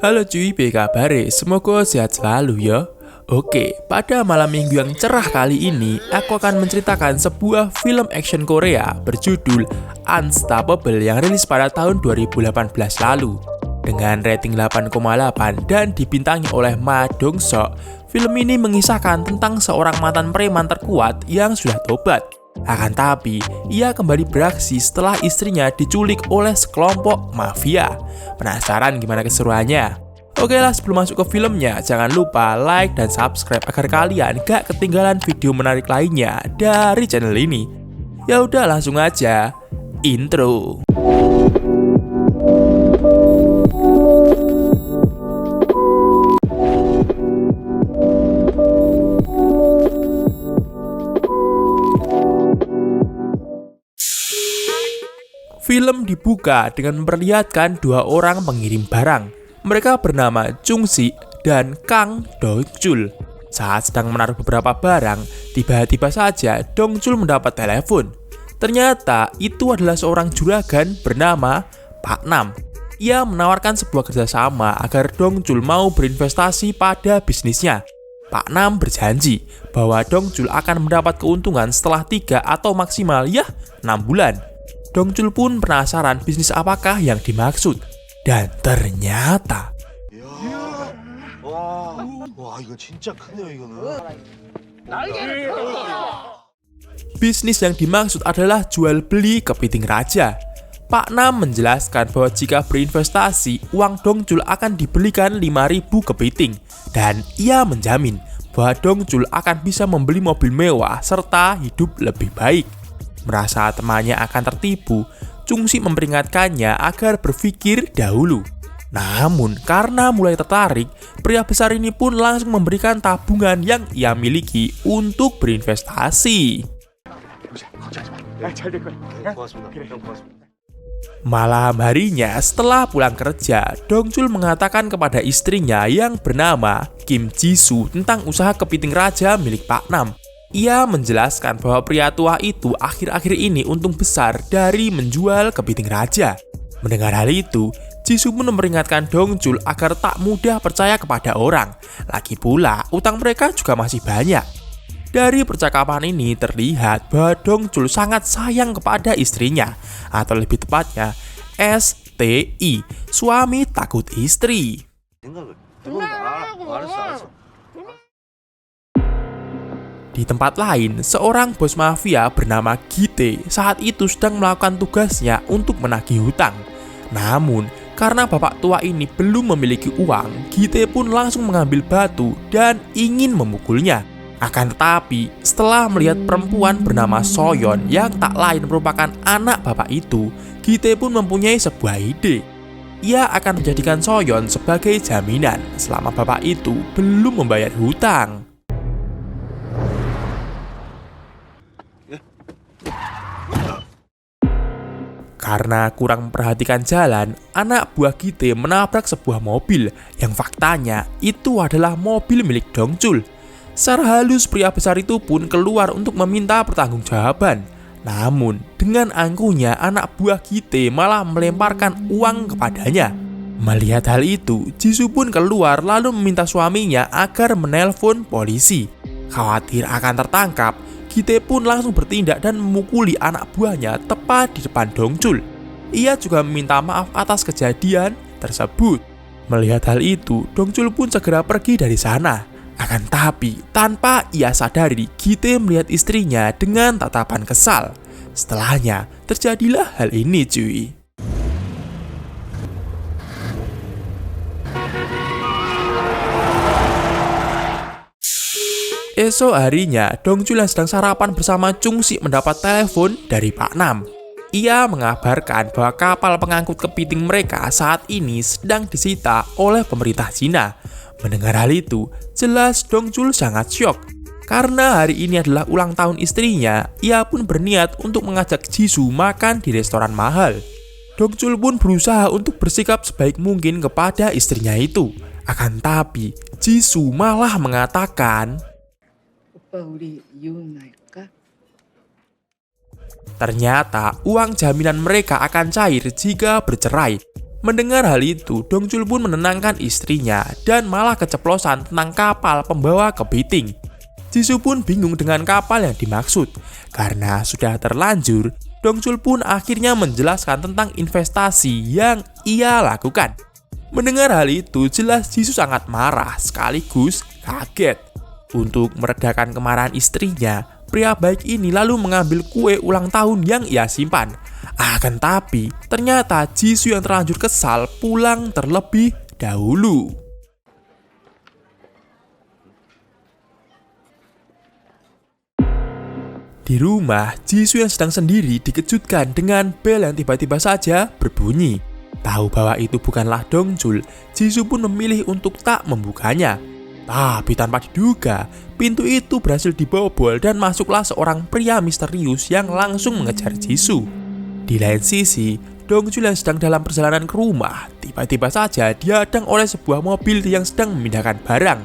Halo cuy, apa kabar? Semoga sehat selalu ya. Oke, pada malam minggu yang cerah kali ini, aku akan menceritakan sebuah film action Korea berjudul Unstoppable yang rilis pada tahun 2018 lalu. Dengan rating 8,8 dan dibintangi oleh Ma Dong-seok, film ini mengisahkan tentang seorang mantan preman terkuat yang sudah tobat. Akan tapi, ia kembali beraksi setelah istrinya diculik oleh sekelompok mafia. Penasaran gimana keseruannya? Oke lah, sebelum masuk ke filmnya, jangan lupa like dan subscribe agar kalian gak ketinggalan video menarik lainnya dari channel ini. Ya udah, langsung aja intro. Film dibuka dengan memperlihatkan dua orang pengirim barang. Mereka bernama Chung Si dan Kang Dong Chul. Saat sedang menaruh beberapa barang, tiba-tiba saja Dong Chul mendapat telepon. Ternyata itu adalah seorang juragan bernama Pak Nam. Ia menawarkan sebuah kerjasama agar Dong Chul mau berinvestasi pada bisnisnya. Pak Nam berjanji bahwa Dong Chul akan mendapat keuntungan setelah 3 atau maksimal 6 bulan. Dong Chul pun penasaran bisnis apakah yang dimaksud. Dan ternyata bisnis yang dimaksud adalah jual beli kepiting raja. Pak Nam menjelaskan bahwa jika berinvestasi, uang Dong Chul akan dibelikan 5.000 kepiting. Dan ia menjamin bahwa Dong Chul akan bisa membeli mobil mewah serta hidup lebih baik. Merasa temannya akan tertipu, Chung Si memperingatkannya agar berpikir dahulu. Namun, karena mulai tertarik, pria besar ini pun langsung memberikan tabungan yang ia miliki untuk berinvestasi. Malam harinya, setelah pulang kerja, Dong Chul mengatakan kepada istrinya yang bernama Kim Ji-soo tentang usaha kepiting raja milik Pak Nam. Ia menjelaskan bahwa pria tua itu akhir-akhir ini untung besar dari menjual kepiting raja. Mendengar hal itu, Jisoo pun memperingatkan Dong Chul agar tak mudah percaya kepada orang. Lagi pula, utang mereka juga masih banyak. Dari percakapan ini terlihat bahwa Dong Chul sangat sayang kepada istrinya, atau lebih tepatnya STI, suami takut istri. Di tempat lain, seorang bos mafia bernama Gite saat itu sedang melakukan tugasnya untuk menagih hutang. Namun, karena bapak tua ini belum memiliki uang, Gite pun langsung mengambil batu dan ingin memukulnya. Akan tetapi, setelah melihat perempuan bernama Soyeon yang tak lain merupakan anak bapak itu, Gite pun mempunyai sebuah ide. Ia akan menjadikan Soyeon sebagai jaminan selama bapak itu belum membayar hutang. Karena kurang memperhatikan jalan, anak buah Gite menabrak sebuah mobil yang faktanya itu adalah mobil milik Dong Chul. Secara halus, pria besar itu pun keluar untuk meminta pertanggungjawaban. Namun, dengan angkuhnya, anak buah Gite malah melemparkan uang kepadanya. Melihat hal itu, Jisoo pun keluar lalu meminta suaminya agar menelpon polisi. Khawatir akan tertangkap, Gite pun langsung bertindak dan memukuli anak buahnya tepat di depan Dong Chul. Ia juga meminta maaf atas kejadian tersebut. Melihat hal itu, Dong Chul pun segera pergi dari sana. Akan tapi, tanpa ia sadari, Gite melihat istrinya dengan tatapan kesal. Setelahnya, terjadilah hal ini cuy. Esok harinya, Dong Chul yang sedang sarapan bersama Chung Si mendapat telepon dari Pak Nam. Ia mengabarkan bahwa kapal pengangkut kepiting mereka saat ini sedang disita oleh pemerintah Cina. Mendengar hal itu, jelas Dong Chul sangat syok. Karena hari ini adalah ulang tahun istrinya, ia pun berniat untuk mengajak Jisoo makan di restoran mahal. Dong Chul pun berusaha untuk bersikap sebaik mungkin kepada istrinya itu. Akan tapi, Jisoo malah mengatakan, ternyata uang jaminan mereka akan cair jika bercerai. Mendengar hal itu, Dongchul pun menenangkan istrinya dan malah keceplosan tentang kapal pembawa kepiting. Jisoo pun bingung dengan kapal yang dimaksud. Karena sudah terlanjur, Dongchul pun akhirnya menjelaskan tentang investasi yang ia lakukan. Mendengar hal itu, jelas Jisoo sangat marah sekaligus kaget. Untuk meredakan kemarahan istrinya, pria baik ini lalu mengambil kue ulang tahun yang ia simpan. Akan tapi, ternyata Jisoo yang terlanjur kesal pulang terlebih dahulu. Di rumah, Jisoo yang sedang sendiri dikejutkan dengan bel yang tiba-tiba saja berbunyi. Tahu bahwa itu bukanlah Dongchul, Jisoo pun memilih untuk tak membukanya. Tapi tanpa diduga, pintu itu berhasil dibobol dan masuklah seorang pria misterius yang langsung mengejar Jisoo. Di lain sisi, Dongchul yang sedang dalam perjalanan ke rumah, tiba-tiba saja dihadang oleh sebuah mobil yang sedang memindahkan barang.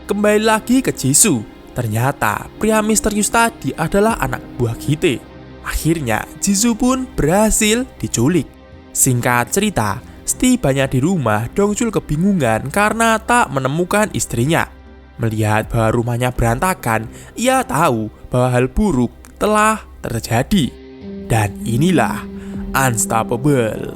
Kembali lagi ke Jisoo, ternyata pria misterius tadi adalah anak buah Gite. Akhirnya, Jisoo pun berhasil diculik. Singkat cerita, setibanya di rumah, Dongchul kebingungan karena tak menemukan istrinya. Melihat bahwa rumahnya berantakan, ia tahu bahwa hal buruk telah terjadi. Dan inilah Unstoppable.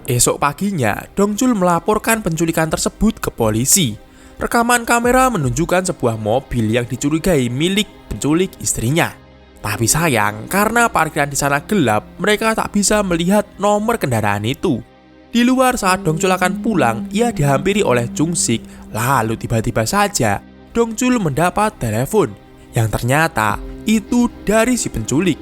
Esok paginya, Dongchul melaporkan penculikan tersebut ke polisi. Rekaman kamera menunjukkan sebuah mobil yang dicurigai milik penculik istrinya. Tapi sayang, karena parkiran di sana gelap, mereka tak bisa melihat nomor kendaraan itu. Di luar saat Dongchul akan pulang, ia dihampiri oleh Jung-sik. Lalu tiba-tiba saja, Dongchul mendapat telepon, yang ternyata itu dari si penculik.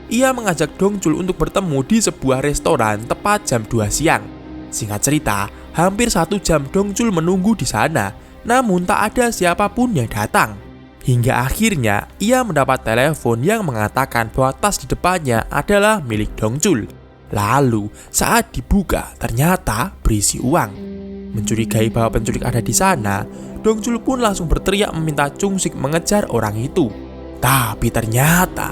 Ia mengajak Dongchul untuk bertemu di sebuah restoran tepat jam 2 siang. Singkat cerita, hampir 1 jam Dongchul menunggu di sana, namun tak ada siapapun yang datang. Hingga akhirnya ia mendapat telepon yang mengatakan bahwa tas di depannya adalah milik Dongchul. Lalu saat dibuka ternyata berisi uang. Mencurigai bahwa penculik ada di sana, Dongchul pun langsung berteriak meminta Jung-sik mengejar orang itu. Tapi ternyata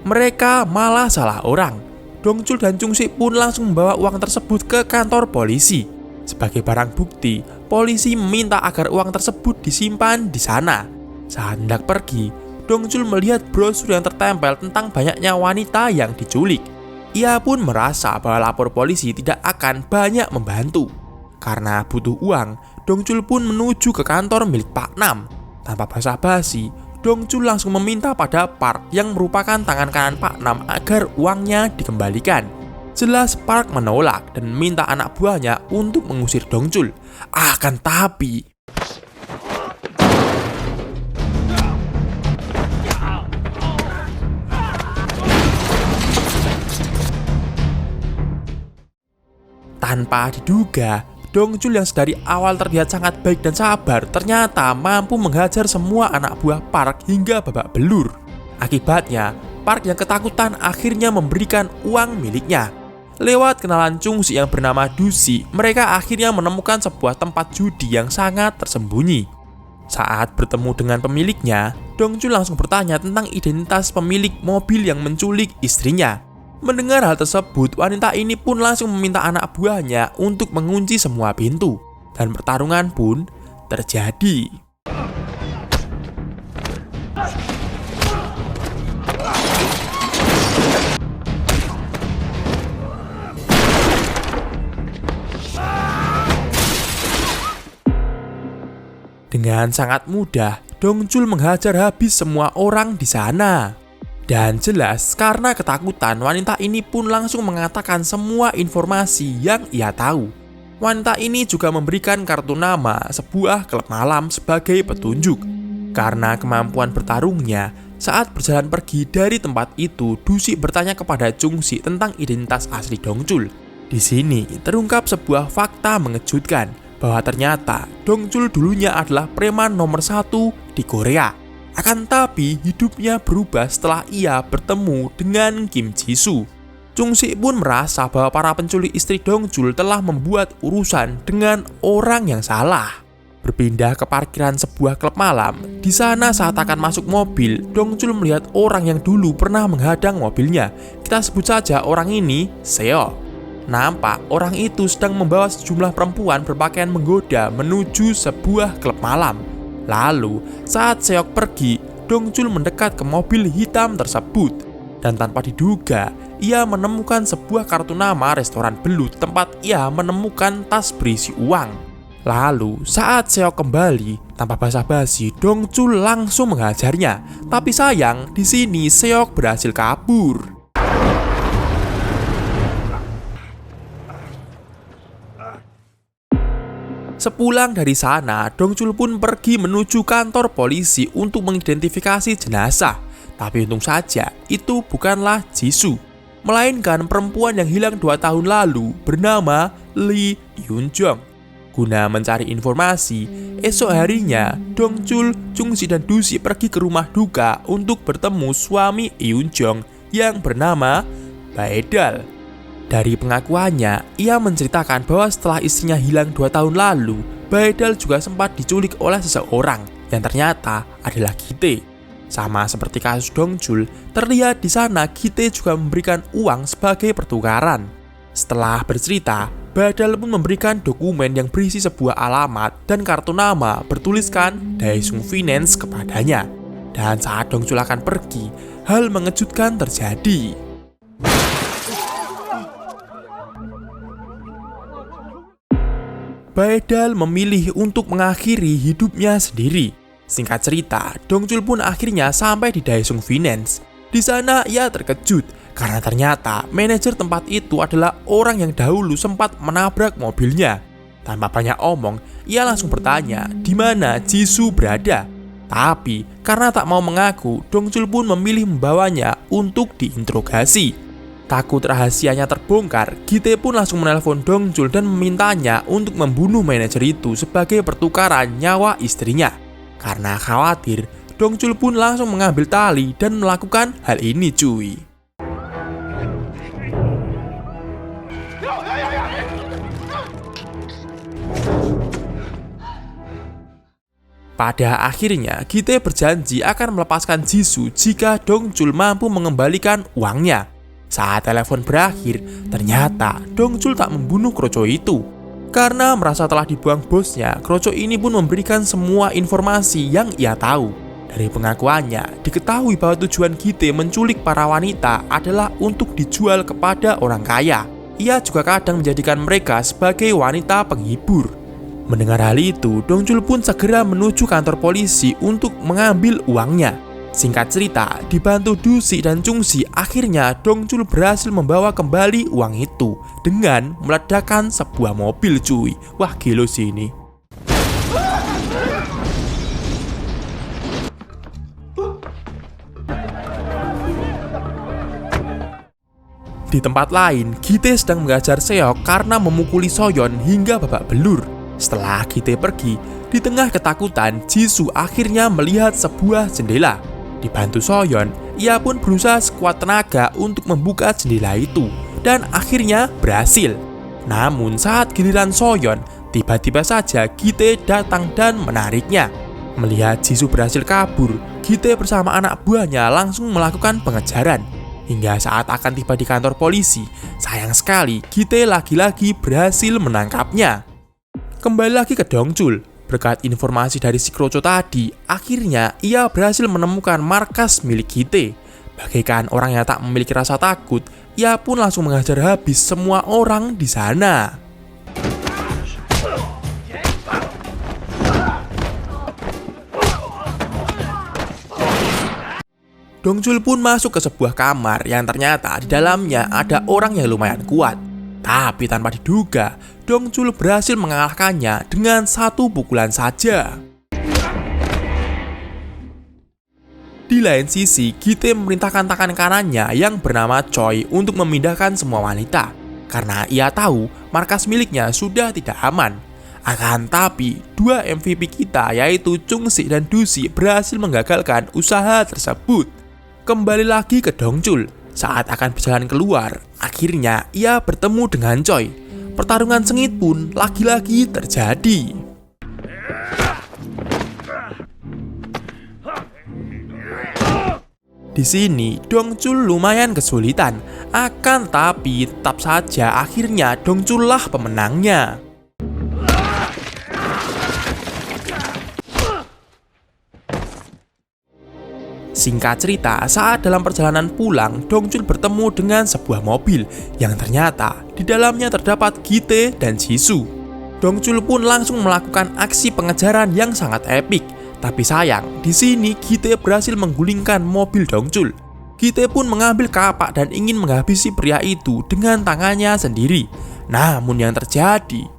mereka malah salah orang. Dongchul dan Jung-sik pun langsung membawa uang tersebut ke kantor polisi. Sebagai barang bukti, polisi meminta agar uang tersebut disimpan di sana. Saat hendak pergi, Dongchul melihat brosur yang tertempel tentang banyaknya wanita yang diculik. Ia pun merasa bahwa lapor polisi tidak akan banyak membantu. Karena butuh uang, Dongchul pun menuju ke kantor milik Pak Nam. Tanpa basa-basi, Dongchul langsung meminta pada Park yang merupakan tangan kanan Pak Nam agar uangnya dikembalikan. Jelas Park menolak dan meminta anak buahnya untuk mengusir Dongchul. Akan tapi tanpa diduga, Dongchul yang dari awal terlihat sangat baik dan sabar ternyata mampu menghajar semua anak buah Park hingga babak belur. Akibatnya, Park yang ketakutan akhirnya memberikan uang miliknya. Lewat kenalan Jung-sik yang bernama Dusi, mereka akhirnya menemukan sebuah tempat judi yang sangat tersembunyi. Saat bertemu dengan pemiliknya, Dongchul langsung bertanya tentang identitas pemilik mobil yang menculik istrinya. Mendengar hal tersebut, wanita ini pun langsung meminta anak buahnya untuk mengunci semua pintu. Dan pertarungan pun terjadi. Dengan sangat mudah, Dongchul menghajar habis semua orang di sana. Dan jelas karena ketakutan, wanita ini pun langsung mengatakan semua informasi yang ia tahu. Wanita ini juga memberikan kartu nama sebuah klub malam sebagai petunjuk. Karena kemampuan bertarungnya, saat berjalan pergi dari tempat itu, Dusi bertanya kepada Jung-sik tentang identitas asli Dongchul. Di sini terungkap sebuah fakta mengejutkan bahwa ternyata Dongchul dulunya adalah preman nomor 1 di Korea. Akan tapi hidupnya berubah setelah ia bertemu dengan Kim Jisoo. Chung Si pun merasa bahwa para penculik istri Dong Jul telah membuat urusan dengan orang yang salah. Berpindah ke parkiran sebuah klub malam, di sana saat akan masuk mobil, Dong Jul melihat orang yang dulu pernah menghadang mobilnya. Kita sebut saja orang ini Seok. Nampak orang itu sedang membawa sejumlah perempuan berpakaian menggoda menuju sebuah klub malam. Lalu saat Seok pergi, Dong Jul mendekat ke mobil hitam tersebut. Dan tanpa diduga, ia menemukan sebuah kartu nama restoran belut tempat ia menemukan tas berisi uang. Lalu saat Seok kembali, tanpa basa-basi, Dong Jul langsung menghajarnya. Tapi sayang, di sini Seok berhasil kabur. Sepulang dari sana, Dong Jul pun pergi menuju kantor polisi untuk mengidentifikasi jenazah. Tapi untung saja, itu bukanlah Jisoo, melainkan perempuan yang hilang 2 tahun lalu bernama Lee Yoon Jong. Guna mencari informasi, esok harinya Dong Jul, Chung Si dan Du Si pergi ke rumah duka untuk bertemu suami Yoon Jong yang bernama Baedal. Dari pengakuannya, ia menceritakan bahwa setelah istrinya hilang 2 tahun lalu, Baedal juga sempat diculik oleh seseorang yang ternyata adalah Gite. Sama seperti kasus Dong Jul, terlihat di sana Gite juga memberikan uang sebagai pertukaran. Setelah bercerita, Baedal pun memberikan dokumen yang berisi sebuah alamat dan kartu nama bertuliskan Daesung Finance kepadanya. Dan saat Dong Jul akan pergi, hal mengejutkan terjadi. Baedal memilih untuk mengakhiri hidupnya sendiri. Singkat cerita, Dong Jul pun akhirnya sampai di Daesung Finance. Di sana ia terkejut karena ternyata manajer tempat itu adalah orang yang dahulu sempat menabrak mobilnya. Tanpa banyak omong, ia langsung bertanya di mana Jisoo berada. Tapi karena tak mau mengaku, Dong Jul pun memilih membawanya untuk diinterogasi. Takut rahasianya terbongkar, Gite pun langsung menelpon Dong Jul dan memintanya untuk membunuh manajer itu sebagai pertukaran nyawa istrinya. Karena khawatir, Dong Jul pun langsung mengambil tali dan melakukan hal ini cuy. Pada akhirnya, Gite berjanji akan melepaskan Jisoo jika Dong Jul mampu mengembalikan uangnya. Saat telepon berakhir, ternyata Dong Jul tak membunuh kroco itu. Karena merasa telah dibuang bosnya, kroco ini pun memberikan semua informasi yang ia tahu. Dari pengakuannya, diketahui bahwa tujuan Gite menculik para wanita adalah untuk dijual kepada orang kaya. Ia juga kadang menjadikan mereka sebagai wanita penghibur. Mendengar hal itu, Dong Jul pun segera menuju kantor polisi untuk mengambil uangnya. Singkat cerita, dibantu Du Si dan Chung Si, akhirnya Dong Jul berhasil membawa kembali uang itu dengan meledakkan sebuah mobil cuy. Wah gila sih ini. Di tempat lain, Gite sedang mengajar Seok karena memukuli Soyeon hingga babak belur. Setelah Gite pergi, di tengah ketakutan, Jisoo akhirnya melihat sebuah jendela. Dibantu Soyeon, ia pun berusaha sekuat tenaga untuk membuka jendela itu, dan akhirnya berhasil. Namun saat giliran Soyeon, tiba-tiba saja Gite datang dan menariknya. Melihat Jisoo berhasil kabur, Gite bersama anak buahnya langsung melakukan pengejaran. Hingga saat akan tiba di kantor polisi, sayang sekali Gite lagi-lagi berhasil menangkapnya. Kembali lagi ke Dong Jul, berkat informasi dari si kroco tadi, akhirnya ia berhasil menemukan markas milik Gite. Bagaikan orang yang tak memiliki rasa takut, ia pun langsung menghajar habis semua orang di sana. Dong Jul pun masuk ke sebuah kamar yang ternyata di dalamnya ada orang yang lumayan kuat. Tapi tanpa diduga, Dong Jul berhasil mengalahkannya dengan 1 pukulan saja. Di lain sisi, Gite memerintahkan tangan kanannya yang bernama Choi untuk memindahkan semua wanita. Karena ia tahu markas miliknya sudah tidak aman. Akan tapi, 2 MVP kita yaitu Chung Si dan Du Si berhasil menggagalkan usaha tersebut. Kembali lagi ke Dong Jul. Saat akan berjalan keluar, akhirnya ia bertemu dengan Choi. Pertarungan sengit pun lagi-lagi terjadi. Di sini, Dongchul lumayan kesulitan, akan tapi tetap saja akhirnya Dongchul lah pemenangnya. Singkat cerita, saat dalam perjalanan pulang, Dongchul bertemu dengan sebuah mobil yang ternyata di dalamnya terdapat Gi-tae dan Jisoo. Dongchul pun langsung melakukan aksi pengejaran yang sangat epik. Tapi sayang, di sini Gi-tae berhasil menggulingkan mobil Dongchul. Gi-tae pun mengambil kapak dan ingin menghabisi pria itu dengan tangannya sendiri. Namun yang terjadi,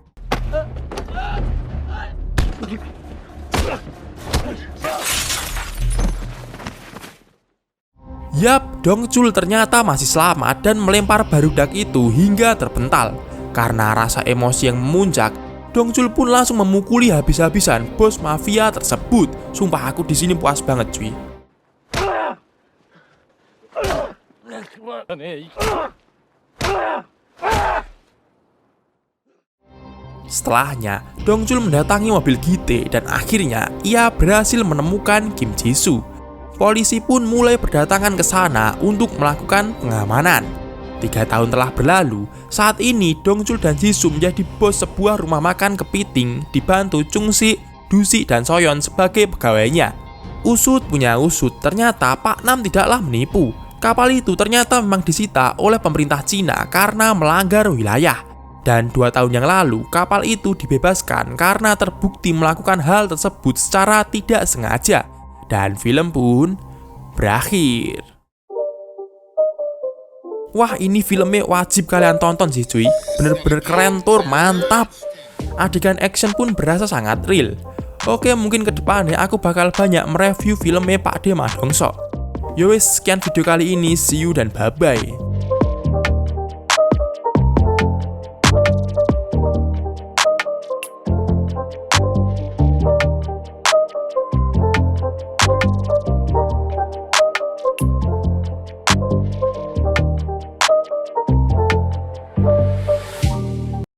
yap, Dongchul ternyata masih selamat dan melempar barudak itu hingga terpental. Karena rasa emosi yang memuncak, Dongchul pun langsung memukuli habis-habisan bos mafia tersebut. Sumpah aku di sini puas banget, cuy. Setelahnya, Dongchul mendatangi mobil Gi-tae dan akhirnya ia berhasil menemukan Kim Jisoo. Polisi pun mulai berdatangan ke sana untuk melakukan pengamanan. 3 tahun telah berlalu, saat ini Dongchul dan Jisoo menjadi bos sebuah rumah makan kepiting dibantu Chung-si, Du-si, dan Soyeon sebagai pegawainya. Usut punya usut, ternyata Pak Nam tidaklah menipu. Kapal itu ternyata memang disita oleh pemerintah Cina karena melanggar wilayah. Dan 2 tahun yang lalu, kapal itu dibebaskan karena terbukti melakukan hal tersebut secara tidak sengaja. Dan film pun berakhir. Wah, ini filmnya wajib kalian tonton sih cuy. Bener-bener keren tur, mantap. Adegan action pun berasa sangat real. Oke, mungkin ke depannya aku bakal banyak mereview filmnya Pak De Ma Dongseok. Yowes, sekian video kali ini. See you dan bye-bye.